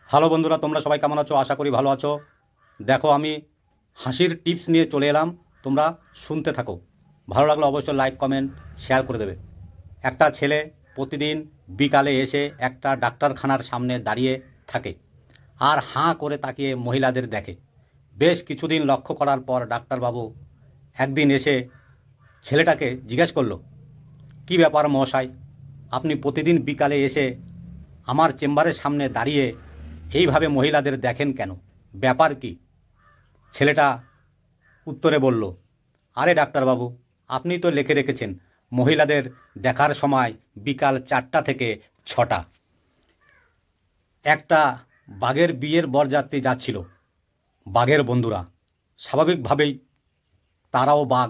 Hello বন্ধুরা, তোমরা সবাই কেমন আছো? আশা করি ভালো আছো। দেখো, আমি হাসির টিপস নিয়ে চলে এলাম, তোমরা শুনতে থাকো। ভালো লাগলে অবশ্যই লাইক কমেন্ট শেয়ার করে দেবে। একটা ছেলে প্রতিদিন বিকালে এসে একটা ডাক্তারখানার সামনে দাঁড়িয়ে থাকে আর হাঁ করে তাকিয়ে মহিলাদের দেখে। বেশ কিছুদিন লক্ষ্য করার পর ডাক্তারবাবু একদিন এসে ছেলেটাকে জিজ্ঞেস করলো, কি ব্যাপার মশাই, আপনি প্রতিদিন বিকালে এসে আমার চেম্বারের সামনে দাঁড়িয়ে এইভাবে মহিলাদের দেখেন কেন? ব্যাপার কি? ছেলেটা উত্তরে বলল, আরে ডাক্তারবাবু, আপনি তো লিখে রেখেছেন মহিলাদের দেখার সময় বিকাল 4টা থেকে 6টা। একটা বাঘের বিয়ের বরযাত্রী যাচ্ছিল। বাঘের বন্ধুরা স্বাভাবিকভাবেই তারাও বাঘ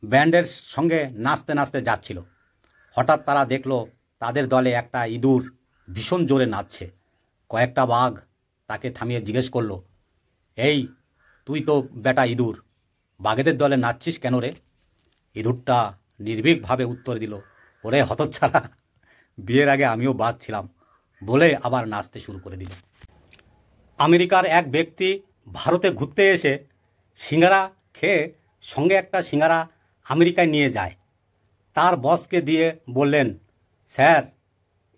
ব্যান্ডের সঙ্গে নাচতে নাচতে যাচ্ছিল। হঠাৎ তারা দেখল তাদের দলে একটা ইঁদুর ভীষণ জোরে নাচছে। কয়েকটা বাঘ তাকে থামিয়ে জিজ্ঞেস করলো, এই তুই তো বেটা ইঁদুর, বাঘেদের দলে নাচছিস কেন রে? ইঁদুরটা নির্ভীকভাবে উত্তর দিল, ওরে হতচ্ছাড়া, বিয়ের আগে আমিও বাঘ ছিলাম, বলে আবার নাচতে শুরু করে দিল। আমেরিকার এক ব্যক্তি ভারতে ঘুরতে এসে সিঙ্গারা খেয়ে সঙ্গে একটা সিঙ্গারা আমেরিকায় নিয়ে যায়। তার বসকে দিয়ে বললেন, স্যার,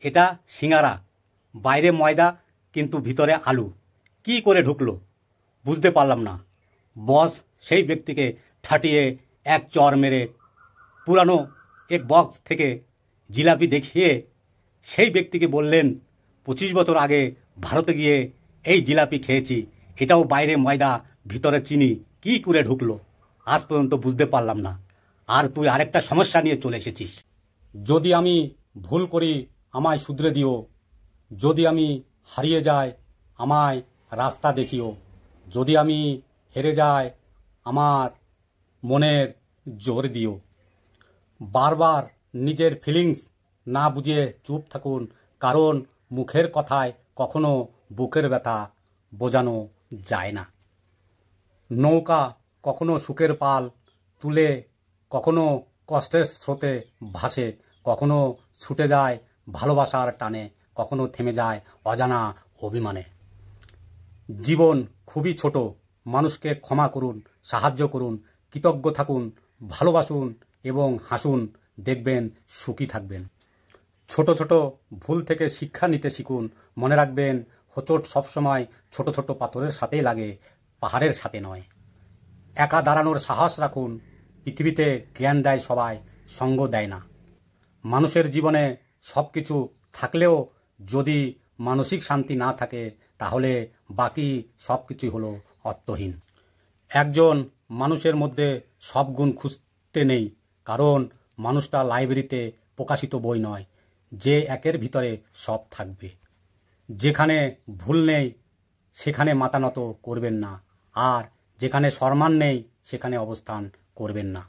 এটা সিঙ্গারা, বাইরে ময়দা কিন্তু ভিতরে আলু, কি করে ঢুকলো বুঝতে পারলাম না। বস সেই ব্যক্তিকে ঠাটিয়ে এক চর মেরে পুরানো এক বক্স থেকে জিলাপি দেখিয়ে সেই ব্যক্তিকে বললেন, 25 বছর আগে ভারতে গিয়ে এই জিলাপি খেয়েছি, এটাও বাইরে ময়দা ভিতরে চিনি, কি করে ঢুকলো আজ পর্যন্ত বুঝতে পারলাম না। আর তুই আরেকটা সমস্যা নিয়ে চলে এসেছিস। যদি আমি ভুল করি আমায় শুধরে দিও, যদি আমি হারিয়ে যাই আমায় রাস্তা দেখিও, যদি আমি হেরে যাই আমার মনের জোর দিও। বারবার নিজের ফিলিংস না বুঝিয়ে চুপ থাকুন, কারণ মুখের কথায় কখনো বুকের ব্যথা বোঝানো যায় না। নৌকা কখনো সুখের পাল তুলে, কখনো কষ্টের স্রোতে ভাসে, কখনো ছুটে যায় ভালোবাসার টানে, কখনো থেমে যায় অজানা অভিমানে। জীবন খুবই ছোট, মানুষকে ক্ষমা করুন, সাহায্য করুন, কৃতজ্ঞ থাকুন, ভালোবাসুন এবং হাসুন, দেখবেন সুখী থাকবেন। ছোট ছোট ভুল থেকে শিক্ষা নিতে শিখুন। মনে রাখবেন, হোঁচট সবসময় ছোট ছোট পাথরের সাথেই লাগে, পাহাড়ের সাথে নয়। একা দাঁড়ানোর সাহস রাখুন। পৃথিবীতে জ্ঞান দেয় সবাই, সঙ্গ দেয় না। মানুষের জীবনে সব কিছু থাকলেও যদি মানসিক শান্তি না থাকে, তাহলে বাকি সব কিছুই হলো অর্থহীন। একজন মানুষের মধ্যে সব গুণ খুঁজতে নেই, কারণ মানুষটা লাইব্রেরিতে প্রকাশিত বই নয় যে একের ভিতরে সব থাকবে। যেখানে ভুল নেই সেখানে মাথা নত করবেন না, আর যেখানে সম্মান নেই সেখানে অবস্থান করবেন না।